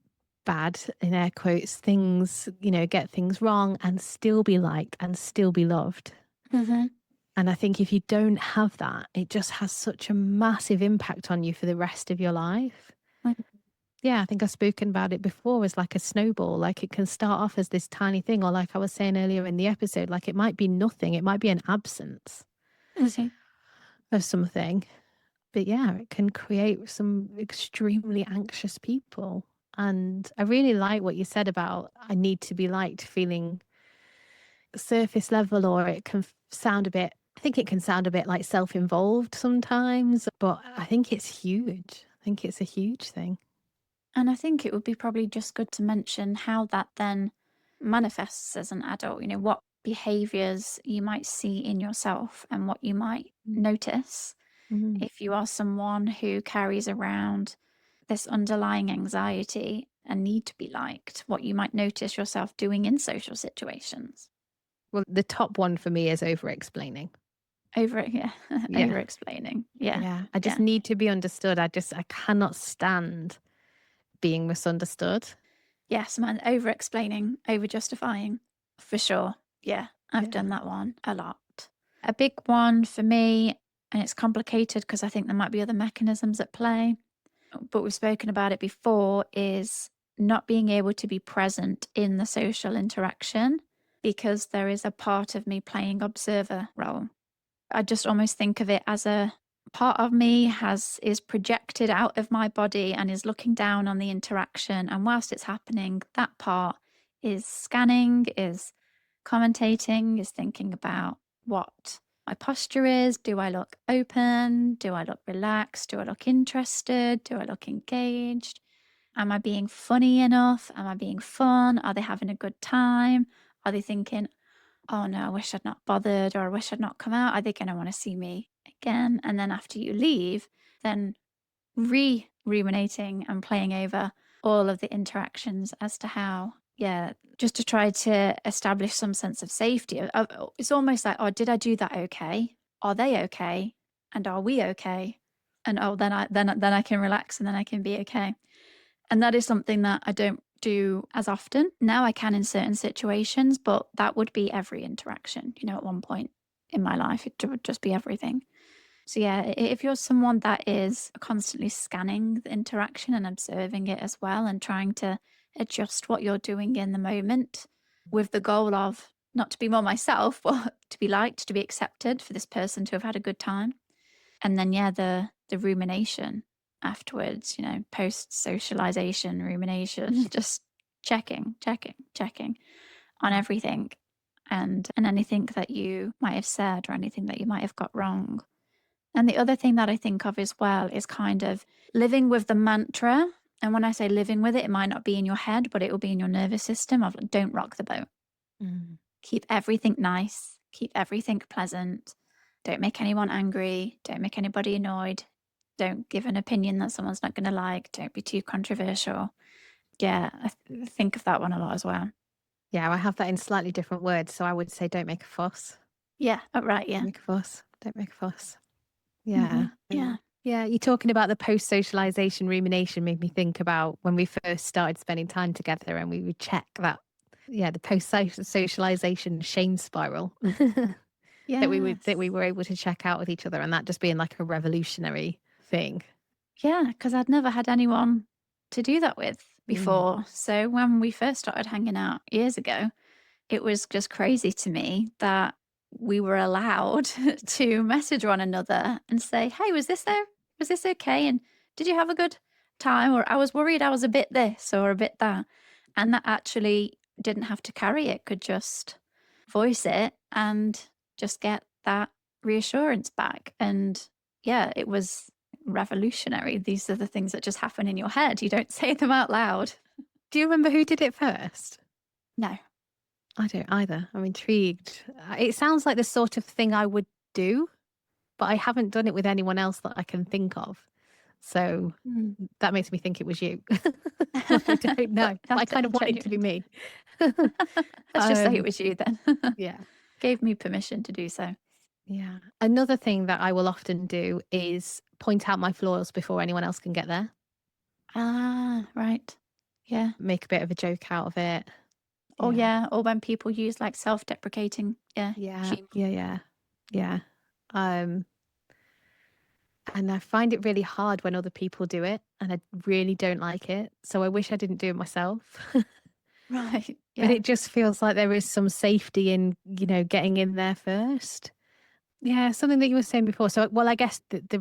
bad, in air quotes, things, get things wrong and still be liked and still be loved.
Mhm.
And I think if you don't have that, it just has such a massive impact on you for the rest of your life. Yeah, I think I've spoken about it before as like a snowball. Like it can start off as this tiny thing, or like I was saying earlier in the episode, like it might be nothing, it might be an absence
Mhm.
of something. But yeah, it can create some extremely anxious people. And I really like what you said about I need to be liked feeling surface level, or it can sound a bit, I think it can sound a bit like self involved sometimes, but I think it's huge. I think it's a huge thing.
And I think it would be probably just good to mention how that then manifests as an adult, what behaviors you might see in yourself and what you might notice
Mm-hmm.
if you are someone who carries around this underlying anxiety and need to be liked, what you might notice yourself doing in social situations.
Well, the top one for me is over explaining.
Yeah,
Yeah.
over explaining. Yeah,
Yeah. I just
yeah.
need to be understood. I cannot stand being misunderstood.
Yes, man, over explaining, over justifying, for sure. Yeah, I've
Yeah.
done that one a lot. A big one for me, and it's complicated because I think there might be other mechanisms at play, but we've spoken about it before, is not being able to be present in the social interaction because there is a part of me playing observer role. I just almost think of it as a part of me has is projected out of my body and is looking down on the interaction. And whilst it's happening, that part is scanning, is commentating, is thinking about what my posture is. Do I look open? Do I look relaxed? Do I look interested? Do I look engaged? Am I being funny enough? Am I being fun? Are they having a good time? Are they thinking, oh no, I wish I'd not bothered, or I wish I'd not come out? Are they going to want to see me again? And then after you leave, then ruminating and playing over all of the interactions as to how, yeah, just to try to establish some sense of safety. It's almost like, oh, did I do that okay? Are they okay? And are we okay? And oh, then I can relax and then I can be okay. And that is something that I don't do as often. Now I can in certain situations, but that would be every interaction, at one point in my life, it would just be everything. So, yeah, if you're someone that is constantly scanning the interaction and observing it as well and trying to adjust what you're doing in the moment with the goal of not to be more myself, but to be liked, to be accepted, for this person to have had a good time. And then, yeah, the rumination afterwards, post socialization rumination, just checking on everything and anything that you might have said or anything that you might have got wrong. And the other thing that I think of as well is kind of living with the mantra. And when I say living with it, it might not be in your head, but it will be in your nervous system of like, don't rock the boat.
Mm.
Keep everything nice, keep everything pleasant. Don't make anyone angry, don't make anybody annoyed. Don't give an opinion that someone's not going to like. Don't be too controversial. Yeah, I think of that one a lot as well.
Yeah, I have that in slightly different words. So I would say, don't make a fuss.
Yeah, oh, right,
Don't
yeah.
make a fuss. Don't make a fuss.
Hmm.
Yeah.
Yeah.
Yeah. You're talking about the post socialization rumination made me think about when we first started spending time together and we would check that, yeah, the post socialization shame spiral that we
Yes.
were able to check out with each other, and that just being like a revolutionary thing.
Yeah, because I'd never had anyone to do that with
Mm.
before. So when we first started hanging out years ago, it was just crazy to me that we were allowed to message one another and say, "Hey, was this okay? And did you have a good time?" Or, "I was worried I was a bit this or a bit that." And that actually didn't have to carry it, could just voice it and just get that reassurance back. And yeah, it was revolutionary. These are the things that just happen in your head. You don't say them out loud.
Do you remember who did it first?
No.
I don't either. I'm intrigued. It sounds like the sort of thing I would do, but I haven't done it with anyone else that I can think of. So
Mm.
that makes me think it was you. But I don't know. But I kind of want it to be
Genuine.
me.
Let's just say it
um,
was you then.
yeah.
Gave me permission to do so.
Yeah. Another thing that I will often do is point out my flaws before anyone else can get there.
Ah, right. Yeah.
Make a bit of a joke out of it.
Oh,
Yeah.
yeah. Or when people use like self-deprecating, yeah,
Yeah.
humor.
Yeah. Yeah. Yeah. Um, and I find it really hard when other people do it, and I really don't like it. So I wish I didn't do it myself.
Right.
But
Yeah.
it just feels like there is some safety in, getting in there first. Yeah, something that you were saying before. So, well, I guess the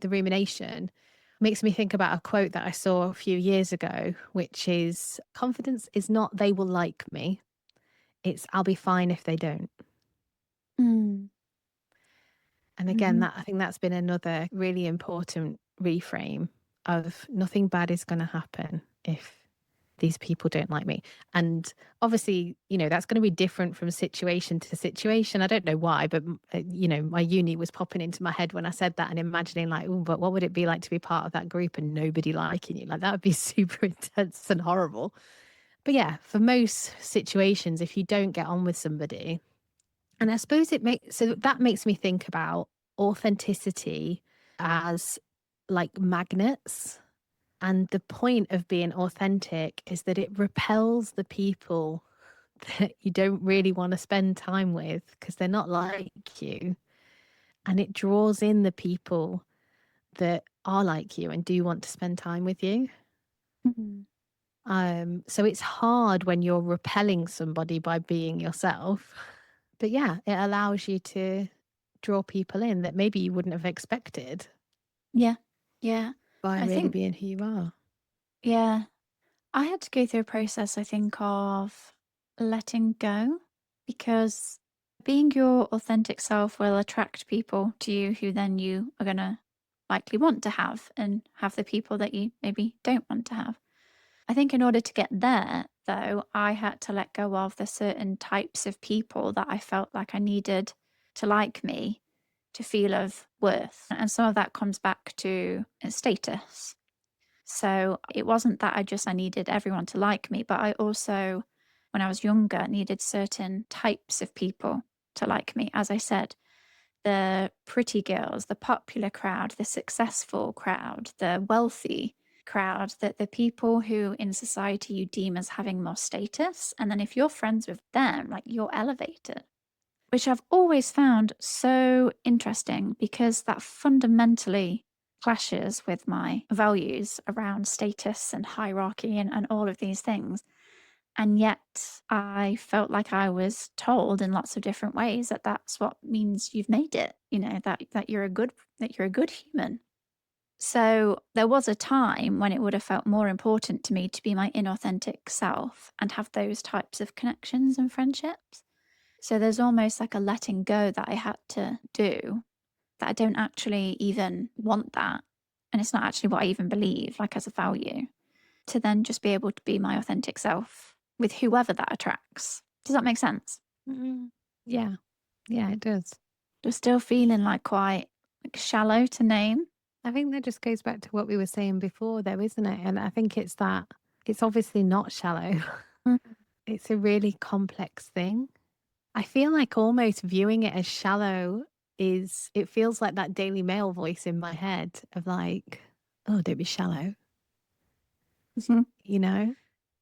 rumination makes me think about a quote that I saw a few years ago, which is confidence is not they will like me. It's I'll be fine if they don't.
Mm.
And again,
Hmm.
that I think that's been another really important reframe of nothing bad is going to happen if these people don't like me. And obviously, that's going to be different from situation to situation. I don't know why, but my uni was popping into my head when I said that and imagining like, oh, but what would it be like to be part of that group and nobody liking you? Like that would be super intense and horrible. But yeah, for most situations, if you don't get on with somebody, and I suppose that makes me think about authenticity as like magnets. And the point of being authentic is that it repels the people that you don't really want to spend time with because they're not like you. And it draws in the people that are like you and do want to spend time with you.
Mhm.
So it's hard when you're repelling somebody by being yourself. But yeah, it allows you to draw people in that maybe you wouldn't have expected
Yeah. Yeah.
by
I
really
think,
being who you are.
yeah, I had to go through a process, I think, of letting go because being your authentic self will attract people to you who then you are going to likely want to have and have the people that you maybe don't want to have. I think in order to get there, though, I had to let go of the certain types of people that I felt like I needed to like me to feel of worth. And some of that comes back to status. So it wasn't that I needed everyone to like me, but I also, when I was younger, needed certain types of people to like me. As I said, the pretty girls, the popular crowd, the successful crowd, the wealthy crowd, the people who in society you deem as having more status. And then if you're friends with them, like you're elevated, which I've always found so interesting because that fundamentally clashes with my values around status and hierarchy and all of these things. And yet I felt like I was told in lots of different ways that that's what means you've made it, that you're a good human. So there was a time when it would have felt more important to me to be my inauthentic self and have those types of connections and friendships. So there's almost like a letting go that I had to do, that I don't actually even want that. And it's not actually what I even believe, like as a value, to then just be able to be my authentic self with whoever that attracts. Does that make sense?
Mm. Yeah. Yeah, it does.
You're still feeling like quite like shallow to name.
I think that just goes back to what we were saying before, though, isn't it? And I think it's that it's obviously not shallow.
Mm.
It's a really complex thing. I feel like almost viewing it as shallow it feels like that Daily Mail voice in my head of like, oh, don't be shallow,
Mhm.
you know?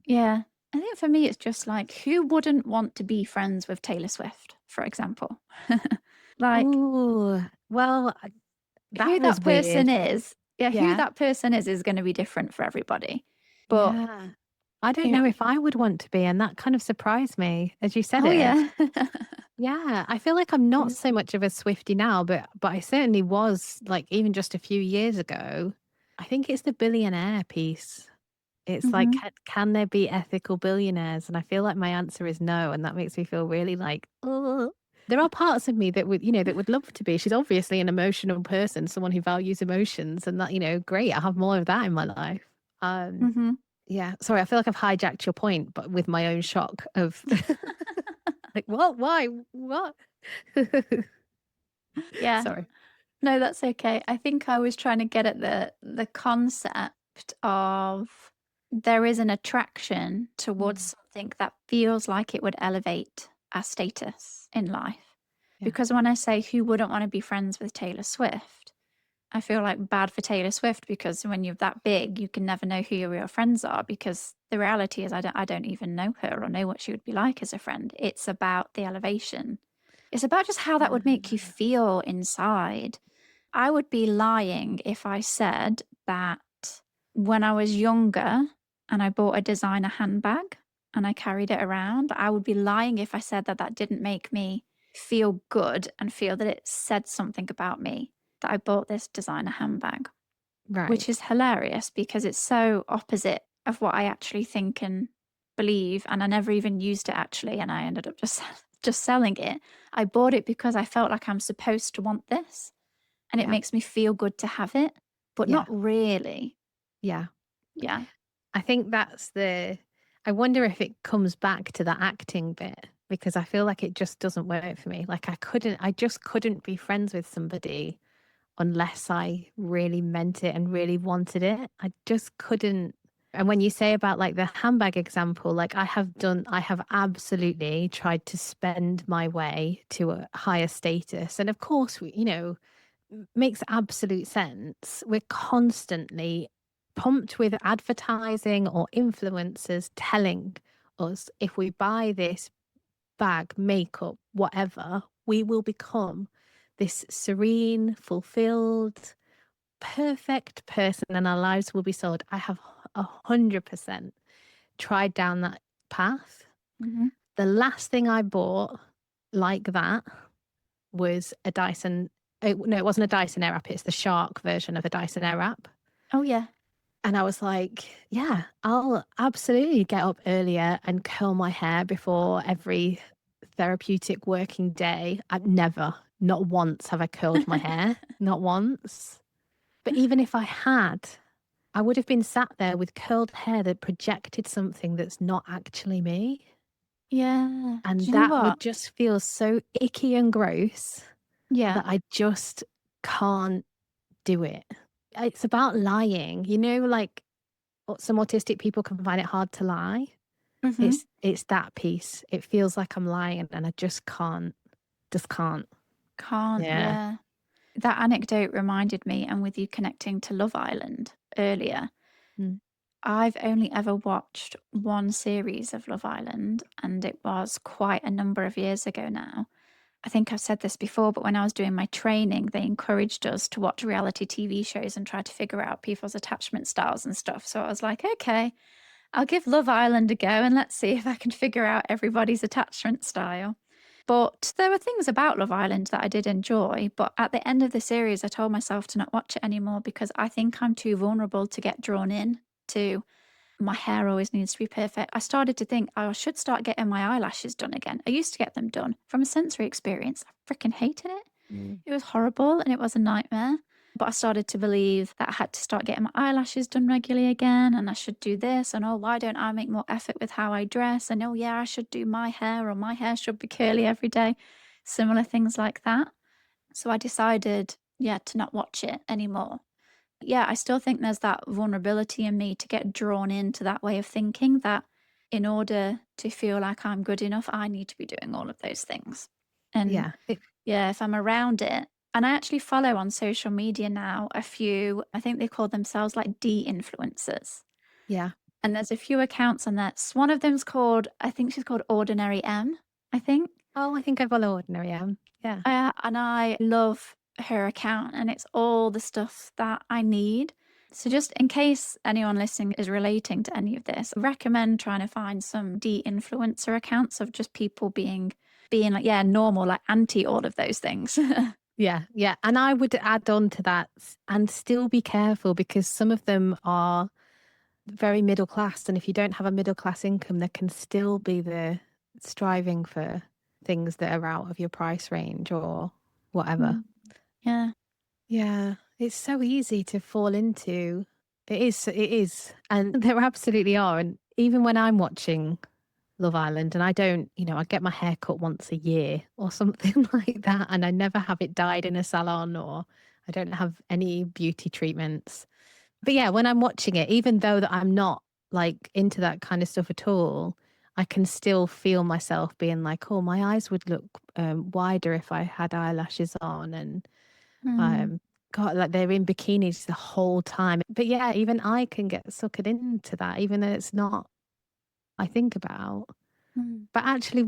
Yeah. I think for me, it's just like, who wouldn't want to be friends with Taylor Swift, for example? Like,
Oh, well,
who
that was
that person
weird.
is, yeah, who
Yeah.
that person is going to be different for everybody. But,
Yeah. I don't
you know,
know if I would want to be. And that kind of surprised me as you said
oh,
it.
yeah.
Yeah, I feel like I'm not
Yeah.
so much of a Swiftie now, but I certainly was like even just a few years ago. I think it's the billionaire piece. It's like,
Hmm.
can there be ethical billionaires? And I feel like my answer is no, and that makes me feel really like, oh. There are parts of me that would, that would love to be. She's obviously an emotional person, someone who values emotions, and that, great. I have more of that in my life. Um,
Hmm.
yeah, sorry, I feel like I've hijacked your point, but with my own shock of like, what? Why? What?
Yeah.
Sorry.
No, that's okay. I think I was trying to get at the concept of there is an attraction towards
Mm,
something that feels like it would elevate our status in life.
yeah.
Because when I say who wouldn't want to be friends with Taylor Swift, I feel like bad for Taylor Swift because when you're that big, you can never know who your real friends are because the reality is I don't even know her or know what she would be like as a friend. It's about the elevation. It's about just how that would make you
Ah,
feel inside. I would be lying if I said that when I was younger and I bought a designer handbag and I carried it around, I would be lying if I said that that didn't make me feel good and feel that it said something about me that I bought this designer handbag, which
right.
is hilarious because it's so opposite of what I actually think and believe. And I never even used it actually. And I ended up just, just selling it. I bought it because I felt like I'm supposed to want this and it
Yeah.
makes me feel good to have it, but not
Yeah.
really.
Yeah.
Yeah.
I think I wonder if it comes back to the acting bit because I feel like it just doesn't work for me. Like I just couldn't be friends with somebody unless I really meant it and really wanted it. I just couldn't. And when you say about like the handbag example, like I have absolutely tried to spend my way to a higher status. And of course, makes absolute sense. We're constantly pumped with advertising or influencers telling us if we buy this bag, makeup, whatever, we will become this serene, fulfilled, perfect person and our lives will be sold. I have 100% tried down that path.
Hmm.
The last thing I bought like that was a Dyson. No, it wasn't a Dyson Airwrap. It's the Shark version of a Dyson Airwrap.
Oh, yeah.
And I was like, yeah, I'll absolutely get up earlier and curl my hair before every therapeutic working day. I've never, not once have I curled my hair, not once. But even if I had, I would have been sat there with curled hair that projected something that's not actually me.
Yeah. Do
And
you know
that
what?
would just feel so icky and gross
Yeah.
that I just can't do it. It's about lying, like some autistic people can find it hard to lie.
Hmm.
It's that piece. It feels like I'm lying and I just can't.
Can't.
Yeah.
Yeah. That anecdote reminded me, and with you connecting to Love Island earlier,
Mm.
I've only ever watched one series of Love Island, and it was quite a number of years ago now. I think I've said this before, but when I was doing my training, they encouraged us to watch reality TV shows and try to figure out people's attachment styles and stuff. So I was like, okay, I'll give Love Island a go and let's see if I can figure out everybody's attachment style. But there were things about Love Island that I did enjoy. But at the end of the series, I told myself to not watch it anymore because I think I'm too vulnerable to get drawn in to my hair always needs to be perfect. I started to think, oh, I should start getting my eyelashes done again. I used to get them done from a sensory experience. I freaking hated it.
Mm.
It was horrible and it was a nightmare. But I started to believe that I had to start getting my eyelashes done regularly again and I should do this. And oh, why don't I make more effort with how I dress? And oh, yeah, I should do my hair or my hair should be curly every day. Similar things like that. So I decided, yeah, to not watch it anymore. Yeah, I still think there's that vulnerability in me to get drawn into that way of thinking that in order to feel like I'm good enough, I need to be doing all of those things. And
Yeah.
yeah, if I'm around it, and I actually follow on social media now a few, I think they call themselves like de-influencers.
Yeah.
And there's a few accounts on that. One of them's called, I think she's called Ordinary M, I think.
Oh, I think I follow Ordinary. Yeah.
And I love her account, and it's all the stuff that I need. So, just in case anyone listening is relating to any of this, I recommend trying to find some de-influencer accounts of just people being like, yeah, normal, like anti all of those things.
Yeah. Yeah. And I would add on to that and still be careful because some of them are very middle class. And if you don't have a middle class income, there can still be the striving for things that are out of your price range or whatever.
Mm, yeah.
Yeah. It's so easy to fall into. It is. It is. And there absolutely are. And even when I'm watching Love Island and I don't, I get my hair cut once a year or something like that. And I never have it dyed in a salon or I don't have any beauty treatments. But yeah, when I'm watching it, even though that I'm not like into that kind of stuff at all, I can still feel myself being like, oh, my eyes would look wider if I had eyelashes on. And
Mm,
um, God, like they're in bikinis the whole time. But yeah, even I can get suckered into that, even though it's not I think about.
mm,
But actually,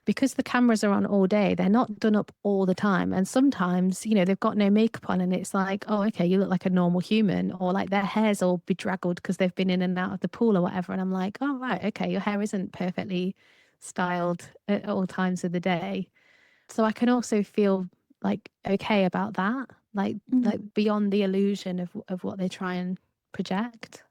because the cameras are on all day, they're not done up all the time. And sometimes, they've got no makeup on and it's like, oh, okay, you look like a normal human, or like their hair's all bedraggled because they've been in and out of the pool or whatever. And I'm like, oh, right, okay, your hair isn't perfectly styled at all times of the day. So I can also feel like okay about that, like
mm,
beyond the illusion of what they try and project.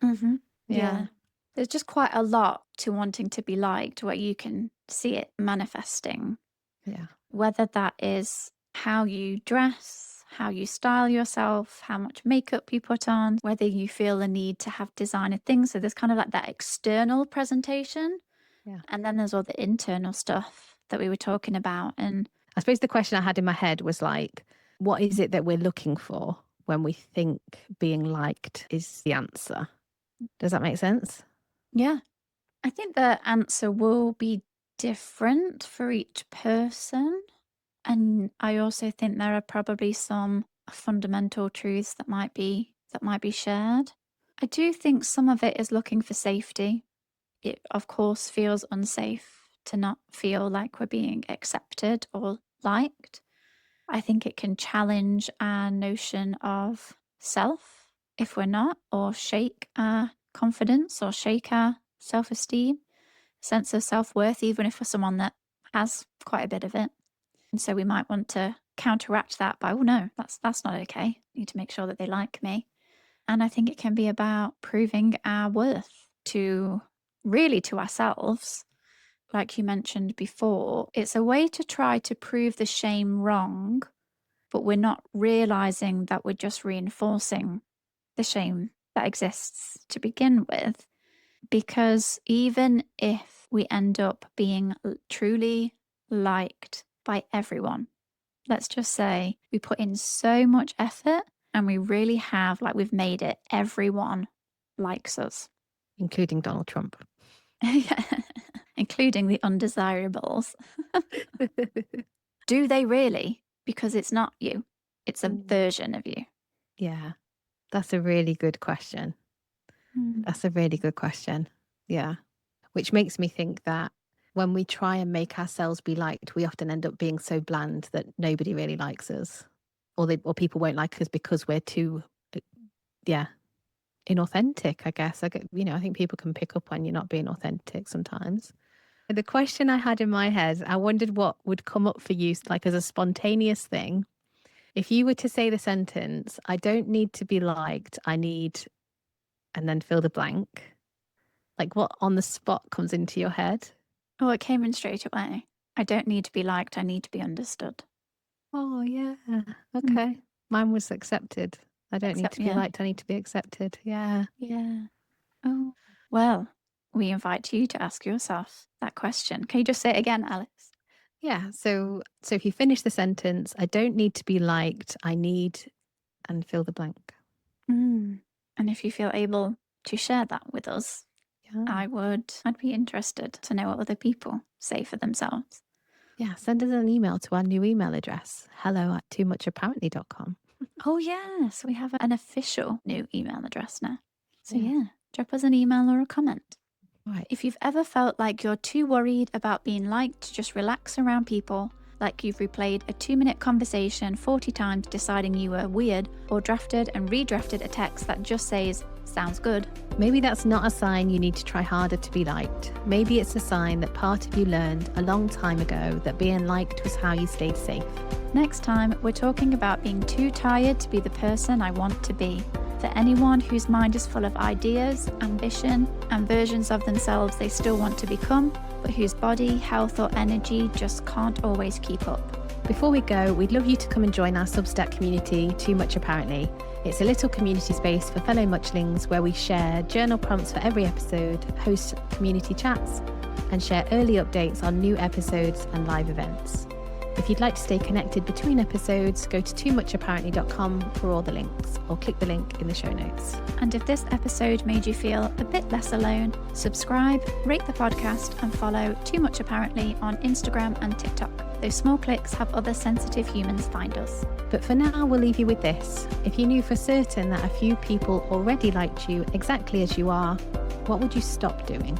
hmm.
Yeah.
Yeah. There's just quite a lot to wanting to be liked where you can see it manifesting,
Yeah.
whether that is how you dress, how you style yourself, how much makeup you put on, whether you feel the need to have designer things. So there's kind of like that external presentation.
Yeah.
And then there's all the internal stuff that we were talking about. And
I suppose the question I had in my head was like, what is it that we're looking for when we think being liked is the answer? Does that make sense?
yeah, I think the answer will be different for each person. And I also think there are probably some fundamental truths that might be shared. I do think some of it is looking for safety. It of course feels unsafe to not feel like we're being accepted or liked. I think it can challenge our notion of self if we're not, or shake our confidence or shake our self esteem, sense of self worth, even if we're someone that has quite a bit of it. And so we might want to counteract that by, oh no, that's not okay. I need to make sure that they like me. And I think it can be about proving our worth to really to ourselves. Like you mentioned before, it's a way to try to prove the shame wrong, but we're not realizing that we're just reinforcing the shame that exists to begin with. Because even if we end up being truly liked by everyone, let's just say we put in so much effort and we really have, like, we've made it, everyone likes us.
Including Donald Trump.
Yeah. Including the undesirables. Do they really? Because it's not you, it's a
Mm.
version of you.
Yeah, that's a really good question.
Mm.
That's a really good question. Yeah. Which makes me think that when we try and make ourselves be liked, we often end up being so bland that nobody really likes us, or people won't like us because we're too, yeah, inauthentic. I guess I think people can pick up when you're not being authentic sometimes. The question I had in my head, I wondered what would come up for you, like as a spontaneous thing. If you were to say the sentence, I don't need to be liked, I need, and then fill the blank, like what on the spot comes into your head?
Oh, it came in straight away. I don't need to be liked, I need to be understood.
Oh, yeah.
Mm,
Okay. Mine was accepted. I don't need
Except,
to be
yeah.
liked, I need to be accepted. Yeah.
Yeah. Oh, well, we invite you to ask yourself that question. Can you just say it again, Alice?
Yeah. So if you finish the sentence, I don't need to be liked, I need, and fill the blank.
Mm. And if you feel able to share that with us,
Yeah.
I'd be interested to know what other people say for themselves.
Yeah. Send us an email to our new email address, hello@toomuchapparently.com.
Oh, yes, we have an official new email address now. So,
Yeah.
yeah, drop us an email or a comment.
Right.
If you've ever felt like you're too worried about being liked to just relax around people, like you've replayed a 2-minute conversation 40 times deciding you were weird, or drafted and redrafted a text that just says, sounds good.
Maybe that's not a sign you need to try harder to be liked. Maybe it's a sign that part of you learned a long time ago that being liked was how you stayed safe.
Next time, we're talking about being too tired to be the person I want to be. For anyone whose mind is full of ideas, ambition, and versions of themselves they still want to become, but whose body, health, or energy just can't always keep up.
Before we go, we'd love you to come and join our Substack community, Too Much Apparently. It's a little community space for fellow muchlings where we share journal prompts for every episode, host community chats, and share early updates on new episodes and live events. If you'd like to stay connected between episodes, go to toomuchapparently.com for all the links, or click the link in the show notes.
And if this episode made you feel a bit less alone, subscribe, rate the podcast, and follow Too Much Apparently on Instagram and TikTok. Those small clicks have other sensitive humans find us.
But for now, we'll leave you with this. If you knew for certain that a few people already liked you exactly as you are, what would you stop doing?